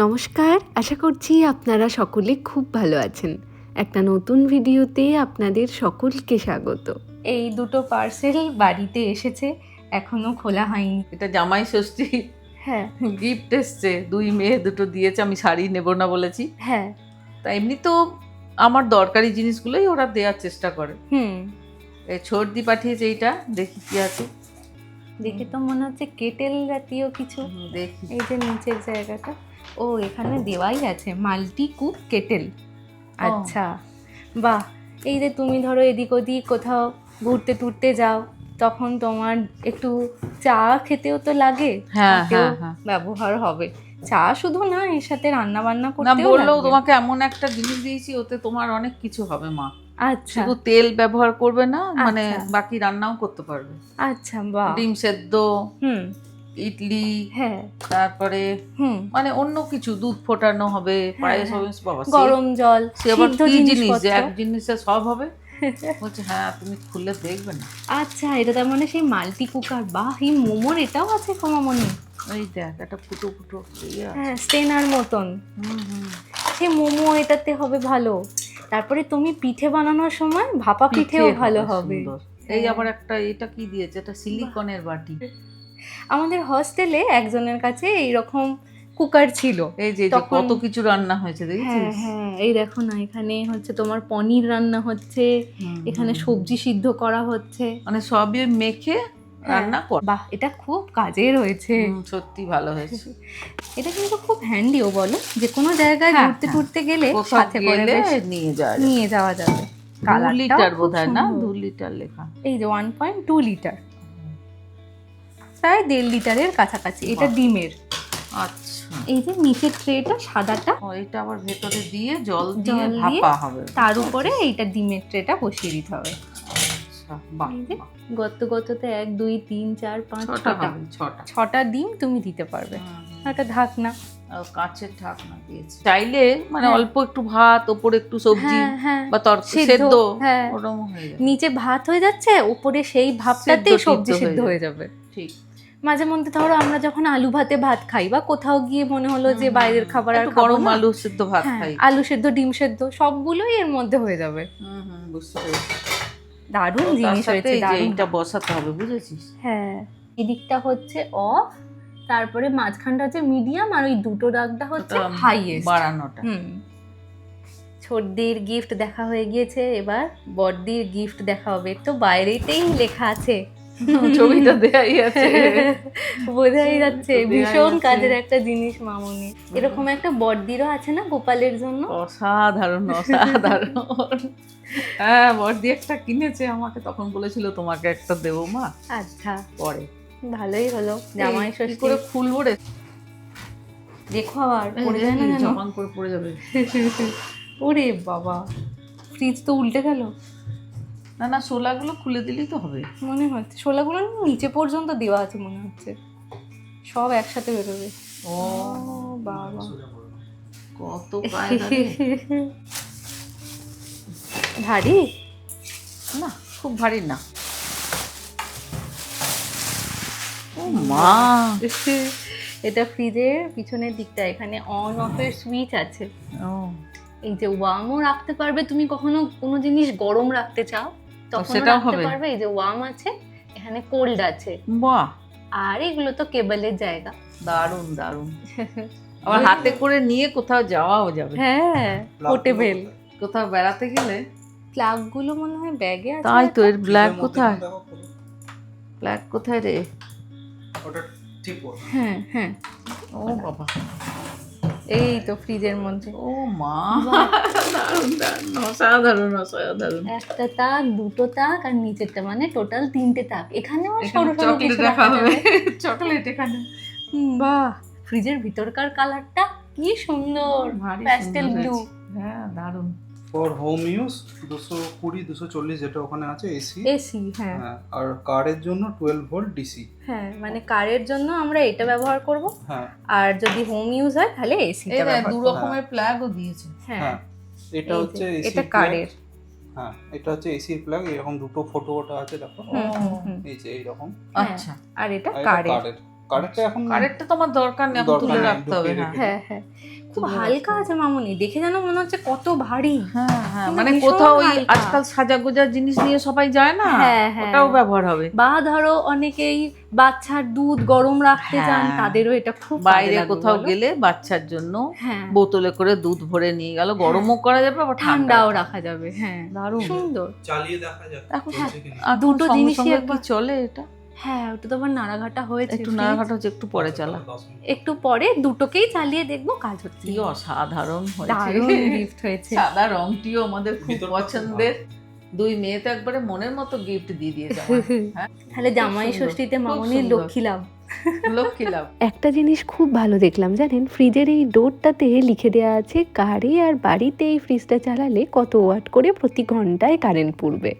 নমস্কার, আশা করছি আপনারা সকলে খুব ভালো আছেন। একটা নতুন ভিডিওতে আপনাদের সকলকে স্বাগত। এই দুটো পার্সেল বাড়িতে এসেছে, এখনো খোলা হয়নি। এটা জামাই ষষ্ঠী হ্যাঁ গিফট এসছে, দুই মেয়ে দুটো দিয়েছে। আমি শাড়ি নেব না বলেছি। হ্যাঁ তা এমনি তো আমার দরকারি জিনিসগুলোই ওরা দেওয়ার চেষ্টা করে। এই ছোটদি পাঠিয়েছে, এইটা দেখি কি আছে। দেখে তো মনে হচ্ছে কেটেল জাতীয় কিছু। দেখি এই যে নিচের জায়গাটা, ও এখানে দেওয়াই আছে মাল্টি কুক কেটেল। আচ্ছা বাহ, এই যে তুমি ধরো এদিক ওদিক কোথাও ঘুরতে টুরতে যাও, তখন তোমার একটু চা খেতেও তো লাগে, হ্যাঁ তাতেও হ্যাঁ। ব্যবহার হবে। চা শুধু না, এর সাথে রান্না বান্না না করতেও বললেও লাগবে। তোমাকে এমন একটা জিনিস দিয়েছি, ওতে তোমার অনেক কিছু হবে মা। আচ্ছা শুধু তেল ব্যবহার করবে না, মানে আচ্ছা। বাকি রান্নাও করতে পারবে। আচ্ছা বাহ। ডিম সেদ্ধ, হুম ইডলি, হ্যাঁ তারপরে হুম মানে অন্য কিছু, দুধ ফোটানো হবে, পায়েস হবে। বাবা গরম জল, সে আবার সিদ্ধ কি জিনিস যে জিনিসপত্র। এক জিনিসে সব হবে? বলছে হ্যাঁ তুমি খুলে দেখবে না। আচ্ছা, এটা তার মানে সেই মাল্টি কুকার। বাহ, এই মোমোর এটাও আছে কমামনি। এই দেখ একটা ফুটো ফুটো ইয়ে আছে। হ্যাঁ, স্টেনার মতন। হুম। সেই মোমো এটাতে হবে ভালো। তারপরে তুমি পিঠে বানানোর সময় ভাপা পিঠেও ভালো হবে। সুন্দর। এই আবার একটা, এটা কি দিয়েছে? এটা সিলিকনের বাটি। আমাদের হস্টেলে একজনের কাছে এইরকম কুকার ছিল। এই যে কত কিছু রান্না হয়েছে দেখেছিস? হ্যাঁ, এই দেখো না, এখানে হচ্ছে তোমার পনির রান্না হচ্ছে, এখানে সবজি সিদ্ধ করা হচ্ছে, মানে সবই মেখে রান্না কর। বাহ, এটা খুব কাজের হয়েছে। সত্যি ভালো হয়েছে। এটা কিন্তু খুব হ্যান্ডিও, বলো, যে কোনো জায়গায় ঘুরতে টুরতে গেলে সাথে করে নিয়ে যাওয়া যাবে। 2 লিটার বোধহয়, না 2 লিটার লেখা। এই যে 1.2 লিটার, প্রায় 1.5 লিটারের কাছাকাছি। এটা ডিমের। আচ্ছা, এই যে নিচের ট্রেটা সাদাটা, এটা আবার ভেতরে দিয়ে জল দিয়ে ভাপা হবে, তার উপরে এইটা ডিমের ট্রেটা বসিয়ে দিতে হবে। বাহ, গততে 1 2 3 4 5 6টা ডিম তুমি দিতে পারবে। একটা ঢাকনা, কাঁচের ঢাকনা দিয়েছে। চাইলে মানে অল্প একটু ভাত, ওপরে একটু সবজি বা তরকারি সেদ্ধ, ওরকম হয়ে যাবে। নিচে ভাত হয়ে যাচ্ছে, উপরে সেই ভাতটাতেই সবজি সিদ্ধ হয়ে যাবে। ঠিক। মাঝে মধ্যে ধরো আমরা যখন আলু ভাতে ভাত খাই, বা কোথাও গিয়ে মনে হলো যে বাইরের খাবার আর খাবো গরম না, আলু সিদ্ধ ভাত খাই, আলু সেদ্ধ ডিম সেদ্ধ সবগুলোই এর মধ্যে হয়ে যাবে। বুঝতে পেরেছি। দারুণ জিনিস হয়েছে। এইটা বসাতে হবে, বুঝেছিস? হ্যাঁ, এদিকটা হচ্ছে অফ, তারপরে মাঝখানটা হচ্ছে মিডিয়াম, আর ওই দুটো দাগটা হচ্ছে হাইয়েস্ট, বাড়ানোটা। ছোটদের গিফট দেখা হয়ে গিয়েছে, এবার বড়দির গিফট দেখা হবে। তো বাইরেতেই লেখা আছে, ছবিটা দেয়াই আছে, বোঝাই যাচ্ছে ভীষণ কাজের একটা জিনিস মামুনি। এরকম একটা বড়দিরও আছে না গোপালের জন্য, অসাধারণ অসাধারণ। হ্যাঁ, বড়দি একটা কিনেছে আমাকে, তখন বলেছিল তোমাকে একটা দেবো মা। আচ্ছা, পরে ভালোই হলো। জামাই ষষ্ঠী করে খুলবো রে, দেখো আবার পড়ে যায় না, জমান করে পড়ে যাবে। ওরে বাবা, ফ্রিজ তো উল্টে গেল। না শোলাগুলো খুলে দিলেই তো হবে মনে হচ্ছে। শোলাগুলো নিচে পর্যন্ত দেওয়া আছে মনে হচ্ছে, সব একসাথে বেরোবে। ও বাবা, কত ভারী না, খুব ভারী না। ও মা, এটা ফ্রিজের পিছনের দিকটা, এখানে অন অফের সুইচ আছে। এই যে ওয়ার্মও রাখতে পারবে, তুমি কখনো কোনো জিনিস গরম রাখতে চাও তখন সেটাও রাখতে পারবে। এই যে ওয়ার্ম আছে, এখানে কোল্ড আছে। বাহ, আর এগুলো তো কেবলের জায়গা। দারুণ দারুণ। আবার হাতে করে নিয়ে কোথাও যাওয়াও যাবে। হ্যাঁ, পোর্টেবল। কোথাও বেড়াতে গেলে প্লাগ গুলো মনে হয় ব্যাগে আছে। তাই তো, এর ব্ল্যাক কোথায়? ব্ল্যাক কোথায় রে? ওটা ঠিক ওটা। হ্যাঁ, ও বাবা, এই তো ফ্রিজের মধ্যে। ও মা, দারুণ দারুণ, অসাধারণ অসাধারণ। একটা তাক, দুটো তাক, আর নিচেরটা মানে টোটাল 3টে তাক। এখানেও সরু সরু চকলেট কিছু দেখা রাখা হবে, যাবে। চকলেট এখানে। বাহ, ফ্রিজের ভিতরকার কালারটা কি সুন্দর, প্যাস্টেল ব্লু। হ্যাঁ, দারুণ। ফর হোম ইউজ 220 240 যেটা ওখানে আছে এসি। হ্যাঁ, আর কারের জন্য 12 ভোল্ট ডিসি। হ্যাঁ, মানে কারের জন্য আমরা এটা ব্যবহার করব। হ্যাঁ, আর যদি হোম ইউজ হয় তাহলে এসিটা ব্যবহার দু করব। রকমের প্লাগও দিয়েছে। হ্যাঁ, এটা হচ্ছে এসি, এটা কারের। হ্যাঁ, এটা হচ্ছে এসির প্লাগ। এরকম দুটো ফটো ওটা আছে, দেখো। এই যে এইরকম। আচ্ছা, আর এটা আর এটা কারের। কারের। কারেক্টটা এখন কারেক্টটা তো আমার দরকার নেই, এখন দরকার তুলে নেই, রাখতে হবে। ঢুকিয়ে হ্যাঁ রেখে হ্যাঁ হ্যাঁ, খুব হালকা আছে মামুনি, দেখে যেন মনে হচ্ছে কত ভারী। হ্যাঁ হ্যাঁ, কিন্তু মানে ভীষণ কোথাও ওই হালকা। আজকাল সাজা গোজার জিনিস নিয়ে সবাই যায় না, হ্যাঁ, হ্যাঁ। ওটাও ব্যবহার হবে। বা ধরো অনেকেই বাচ্চার দুধ গরম রাখতে চান, হ্যাঁ। তাদেরও এটা খুব কাজে বাইরে লাগবে, কোথাও বলো? গেলে বাচ্চার জন্য হ্যাঁ, বোতলে করে দুধ ভরে নিয়ে গেল, গরমও করা যাবে আবার ঠান্ডাও রাখা যাবে। হ্যাঁ, দারুণ। সুন্দর। চালিয়ে দেখা যাক এখন চলছে কিনা। এখন দুটো সঙ্গে জিনিসই সঙ্গে কি একবার- চলে এটা? হ্যাঁ, ওটা তো আবার নাড়াঘাটা হয়েছে, একটু fridge। নাড়াঘাটা হচ্ছে, একটু পরে চালা। 10 মিনিট। একটু পরে দুটোকেই চালিয়ে দেখবো কাজ হচ্ছে। কি অসাধারণ হয়েছে। দারুণ গিফট হয়েছে। সাদা রংটিও আমাদের খুব ভিতরটা খুব পছন্দের। দুই মেয়ে তো একবারে মনের মতো গিফট দিয়ে দিয়েছে আমার। হ্যাঁ, তাহলে জামাই সুন্দর, ষষ্ঠীতে খুব মামনির সুন্দর। লক্ষ্মী লাভ। লক্ষ্মী লাভ। একটা জিনিস খুব ভালো দেখলাম জানেন, ফ্রিজের এই ডোরটাতে লিখে দেওয়া আছে গাড়ি আর বাড়িতে এই ফ্রিজটা চালালে কত ওয়াট করে প্রতি ঘন্টায় কারেন্ট পুড়বে।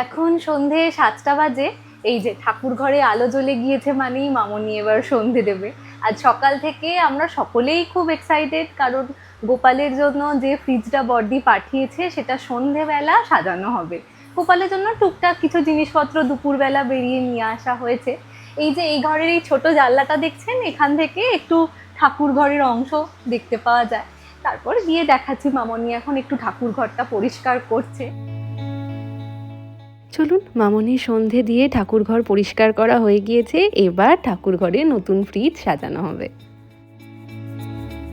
এখন সন্ধে 7টা বাজে, এই যে ঠাকুর ঘরে আলো জ্বলে গিয়েছে মানেই মামনি এবার সন্ধে দেবে। আজ সকাল থেকে আমরা সকলেই খুব এক্সাইটেড, কারণ গোপালের জন্য যে ফ্রিজটা বড়দি পাঠিয়েছে সেটা সন্ধেবেলা সাজানো হবে। গোপালের জন্য টুকটাক কিছু জিনিসপত্র দুপুরবেলা বেরিয়ে নিয়ে আসা হয়েছে। এই যে এই ঘরের এই ছোট জানলাটা দেখছেন, এখান থেকে একটু ঠাকুর ঘরের অংশ দেখতে পাওয়া যায়। তারপর গিয়ে দেখাচ্ছি মামনি এখন একটু ঠাকুর ঘরটা পরিষ্কার করছে। চলুন, মামনির সন্ধে দিয়ে ঠাকুর ঘর পরিষ্কার করা হয়ে গিয়েছে, এবার ঠাকুর ঘরে নতুন ফ্রিজ সাজানো হবে।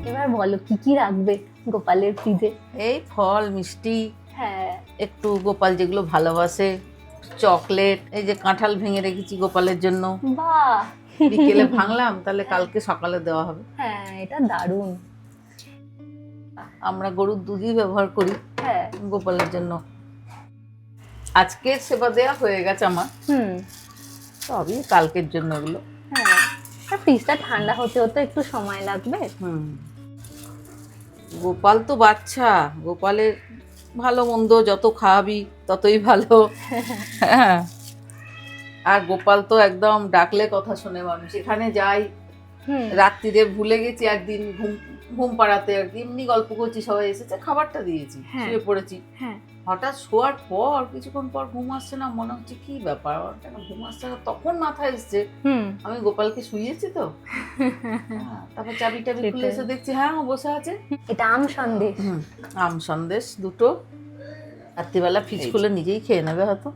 এবার বলো কি কি রাখবে গোপালের ফ্রিজে? এই ফল মিষ্টি, হ্যাঁ, একটু গোপাল যেগুলো ভালোবাসে, চকলেট, এই যে কাঁঠাল ভেঙে রেখেছি গোপালের জন্য, বাহ, বিকেলে ভাঙলাম তাহলে কালকে সকালে দেওয়া হবে। হ্যাঁ এটা দারুণ। আমরা গরুর দুধই ব্যবহার করি হ্যাঁ, গোপালের জন্য। আজকে সেবা দেওয়া হয়ে গেছে আমার, সবই কালকের জন্য এগুলো। হ্যাঁ, আর ফ্রিজটা ঠান্ডা হতে হতে একটু সময় লাগবে। গোপাল তো বাচ্চা, গোপালের ভালো মন্দ যত খাওয়াবি ততই ভালো। হ্যাঁ, আর গোপাল তো একদম ডাকলে কথা শোনে মানুষ। এখানে যাই, রাত্রিরে ভুলে গেছি একদিন ঘুম পাড়াতে, আর কি এমনি গল্প করছি, সবাই এসেছে, খাবারটা দিয়েছি, শুয়ে পড়েছি। হ্যাঁ, হঠাৎ শোয়ার পর কিছুক্ষণ পর ঘুম আসছে না, মনে হচ্ছে কি ব্যাপার, কেন ঘুম আসছে না, তখন মাথায় এসছে আমি গোপালকে শুইয়েছি তো। তারপর চাবি টাবি খুলে এসে দেখছি হ্যাঁ ও বসে আছে। এটা আম সন্দেশ। আম সন্দেশ দুটো, রাত্রিবেলা ফ্রিজ খুলে নিজেই খেয়ে নেবে হয়তো।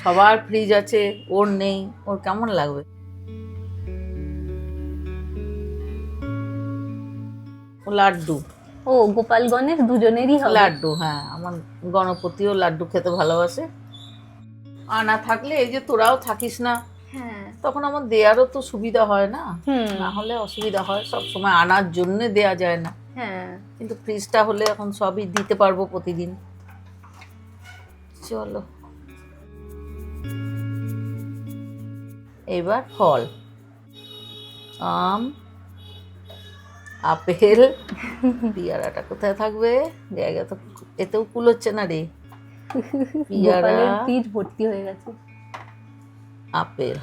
সবার ফ্রিজ আছে, ওর নেই, ওর কেমন লাগবে। লাড্ডু, ও গোপালগণের দুজনেরই হবে লাড্ডু। হ্যাঁ, আমার গণপতিও লাড্ডু খেতে ভালোবাসে। আনা থাকলে, এই যে তোরাও থাকিস না, হ্যাঁ, তখন আমার দেয়ারও তো সুবিধা হয় না, না হলে অসুবিধা হয়। সব সময় আনার জন্য দেয়া যায় না, হ্যাঁ, কিন্তু ফ্রিজটা হলে এখন সবই দিতে পারবো প্রতিদিন। চলো এবার ফল, আম, আপেল, পিয়ারাটা কোথায় থাকবে, জায়গা তো এতেও কুল হচ্ছে না রে। পিয়ারা, গোপালের ফ্রিজ ভর্তি হয়ে গেছে। আপেল,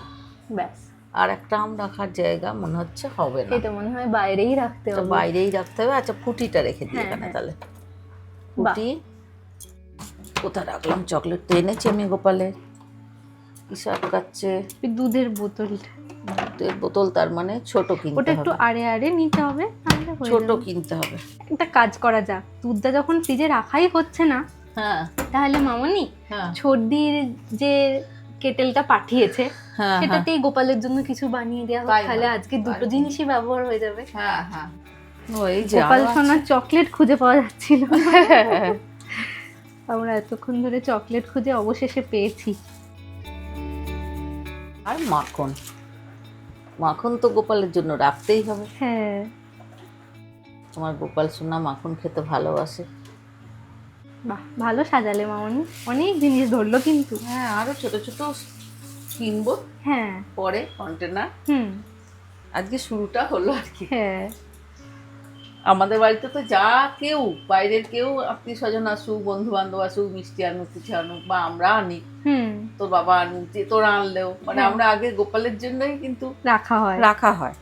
ব্যাস, আর একটা আম রাখার জায়গা মনে হচ্ছে হবে না, এটা মনে হয় বাইরেই রাখতে এটা হবে। বাইরেই রাখতে হবে। আচ্ছা, ফুটিটা রেখে দিই হ্যাঁ, এখানে হ্যাঁ। তাহলে। ফুটি কোথায় রাখলাম, চকলেট তো এনেছি আমি গোপালের। কিসে আটকাচ্ছে, দুধের বোতলটা, দুধের বোতল, তার মানে ছোট ওটা কিনতে একটু হবে, আড়ে আড়ে নিতে হবে, তাহলে হয়ে ছোট যাবে। কিনতে হবে। একটা কাজ করা যাক, দুধটা যখন ফ্রিজে রাখাই হচ্ছে না, হ্যাঁ তাহলে মামনি হ্যাঁ ছোটদির যে কেটেলটা পাঠিয়েছে হ্যাঁ সেটাতেই গোপালের জন্য কিছু বানিয়ে দেওয়া হোক, তাই তাহলে হবে, আজকে দুটো তাই। জিনিসই ব্যবহার হয়ে যাবে। হ্যাঁ হ্যাঁ, ওই যে গোপাল আরো আছে। সোনার চকলেট খুঁজে পাওয়া যাচ্ছিল না। আমরা এতক্ষণ ধরে চকলেট খুঁজে অবশেষে পেয়েছি। আর মাখন, মাখন তো গোপালের জন্য রাখতেই হবে। হ্যাঁ, তোমার গোপাল সোনা মাখন খেতে ভালোবাসে। বাহ, ভালো সাজালে মামনি, অনেক জিনিস ধরলো কিন্তু। হ্যাঁ, আরো ছোট ছোট কিনবো হ্যাঁ, পরে, কন্টেনার। আজকে শুরুটা হলো আর কি। হ্যাঁ, আমাদের বাড়িতে তো যা কেউ, বাইরের কেউ আত্মীয় স্বজন আসুক, বন্ধু বান্ধব আসুক, মিষ্টি আনুক, কিছু আনুক, বা আমরা আনি, তোর বাবা আনুক, যে তোরা আনলেও, মানে আমরা আগে গোপালের জন্যই কিন্তু রাখা হয়,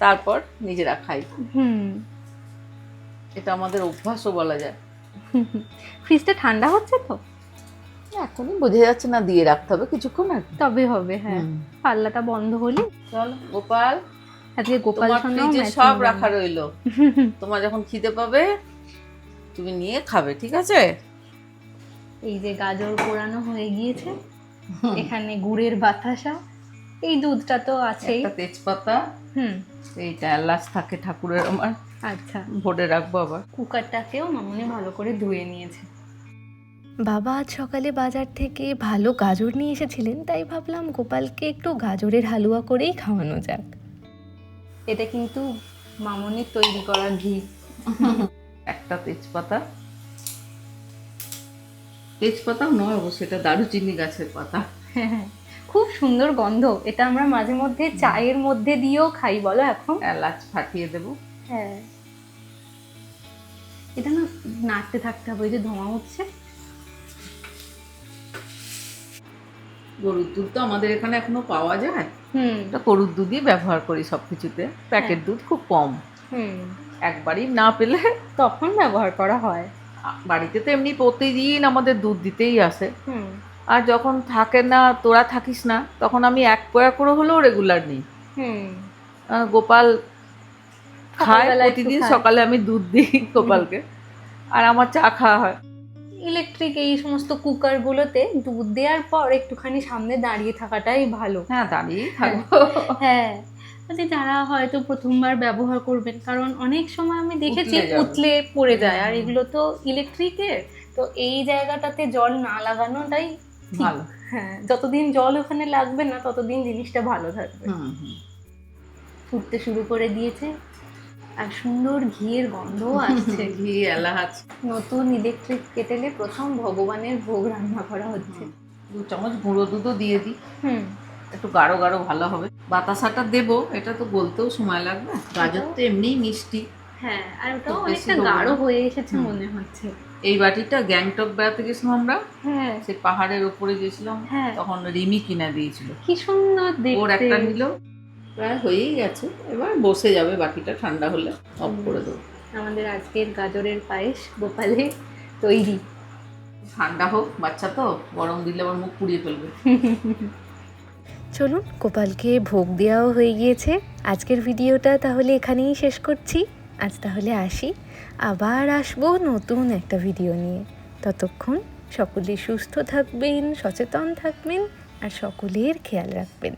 তারপর নিজেরা খাই। এটা আমাদের অভ্যাসও বলা যায়। ফ্রিজটা ঠান্ডা হচ্ছে তো? এখনই বোঝা যাচ্ছে না, দিয়ে রাখতে হবে কিছুক্ষণ আর কি। তবে হবে, হ্যাঁ। হুম। পাল্লাটা বন্ধ হলে চলো গোপাল, আজকে গোপাল তোমার সোনাও ফ্রিজে matching সব জামা। রাখা রইলো, তোমার যখন খিদে পাবে তুমি নিয়ে খাবে, ঠিক আছে? এই যে গাজর পোড়ানো হয়ে গিয়েছে, এখানে গুড়ের বাতাসা, এই দুধটা তো আছেই। একটা তেজপাতা, হুম, এইটা এলাচ থাকে ঠাকুরের আমার, আচ্ছা। ভোরে রাখবো আবার। কুকারটাকেও মামনি ভালো করে ধুয়ে নিয়েছে। বাবা আজ সকালে বাজার থেকে ভালো গাজর নিয়ে এসেছিলেন, তাই ভাবলাম গোপালকে একটু গাজরের হালুয়া করেই খাওয়ানো যাক। এটা কিন্তু মামনির তৈরি করা ঘি। একটা তেজপাতা, তেজপাতাও নয় অবশ্য, এটা দারুচিনি গাছের পাতা। খুব সুন্দর গন্ধ। এটা আমরা মাঝে মধ্যে চায়ের মধ্যে দিয়েও খাই, বলো এখন? এলাচ ফাটিয়ে দেবো। হ্যাঁ, এটা না নাড়তে থাকতে হবে, ওই যে ধোঁয়া উঠছে। গরুর দুধ তো আমাদের এখানে এখনো পাওয়া যায়, হুম এটা গরুর দুধই ব্যবহার করি সবকিছুতে, প্যাকেট দুধ খুব কম, হুম, একবারই না পেলে তখন ব্যবহার করা হয়। বাড়িতে তো এমনি প্রতিদিন আমাদের দুধ দিতেই আসে, হুম আর যখন থাকে না, তোরা থাকিস না, তখন আমি এক পয়া করে হলেও রেগুলার নিই। হুম, গোপাল খায়, সকালবেলা একটু প্রতিদিন খায়। সকালে আমি দুধ দিই গোপালকে, আর আমার চা খাওয়া হয়। ইলেকট্রিক এই সমস্ত কুকারগুলোতে দুধ দেওয়ার পর একটুখানি সামনে দাঁড়িয়ে থাকাটাই ভালো। হ্যাঁ, দাঁড়িয়েই থাকবো। হ্যাঁ, যে যারা হয়তো প্রথমবার ব্যবহার করবেন, কারণ অনেক সময় আমি দেখেছি উতলে যাবে। উতলে পড়ে যায়, আর এগুলো তো ইলেকট্রিকের, তো এই জায়গাটাতে জল না লাগানোটাই ঠিক। ভালো। হ্যাঁ, যতদিন জল ওখানে লাগবে না ততদিন জিনিসটা ভালো থাকবে। হুম হুম। ফুটতে শুরু করে দিয়েছে আর সুন্দর ঘিয়ের গন্ধও আসছে। ঘি, এলাচ, নতুন ইলেকট্রিক কেটেলে প্রথম ভগবানের ভোগ রান্না করা হচ্ছে। 2 চামচ গুঁড়ো দুধও দিয়ে দিই, হুম, একটু গাঢ় গাঢ় ভালো হবে। বাতাসাটা দেবো, এটা তো গলতেও সময় লাগবে, গাজর তো এমনিই মিষ্টি। হ্যাঁ, আর ওটাও খুব বেশি অনেকটা হবে না। গাঢ় হয়ে এসেছে হুম। মনে হচ্ছে। এই বাটিটা গ্যাংটক বেড়াতে গেছিলাম আমরা, হ্যাঁ সেই পাহাড়ের উপরে গেছিলাম, হ্যাঁ, তখন রিমি কিনা দিয়েছিল, কি সুন্দর ওর দেখতে। একটা নিল, প্রায় হয়েই গেছে, এবার বসে যাবে, বাকিটা ঠান্ডা হলে অফ করে দেবো। আমাদের আজকের গাজরের পায়েস গোপালের তৈরি। ঠান্ডা হোক, বাচ্চা তো, গরম দিলে আবার মুখ পুড়িয়ে ফেলবে। চলুন, গোপালকে ভোগ দেওয়াও হয়ে গিয়েছে। আজকের ভিডিওটা তাহলে এখানেই শেষ করছি। আজ তাহলে আসি, আবার আসবো নতুন একটা ভিডিও নিয়ে। ততক্ষণ সকলে সুস্থ থাকবেন, সচেতন থাকবেন আর সকলের খেয়াল রাখবেন।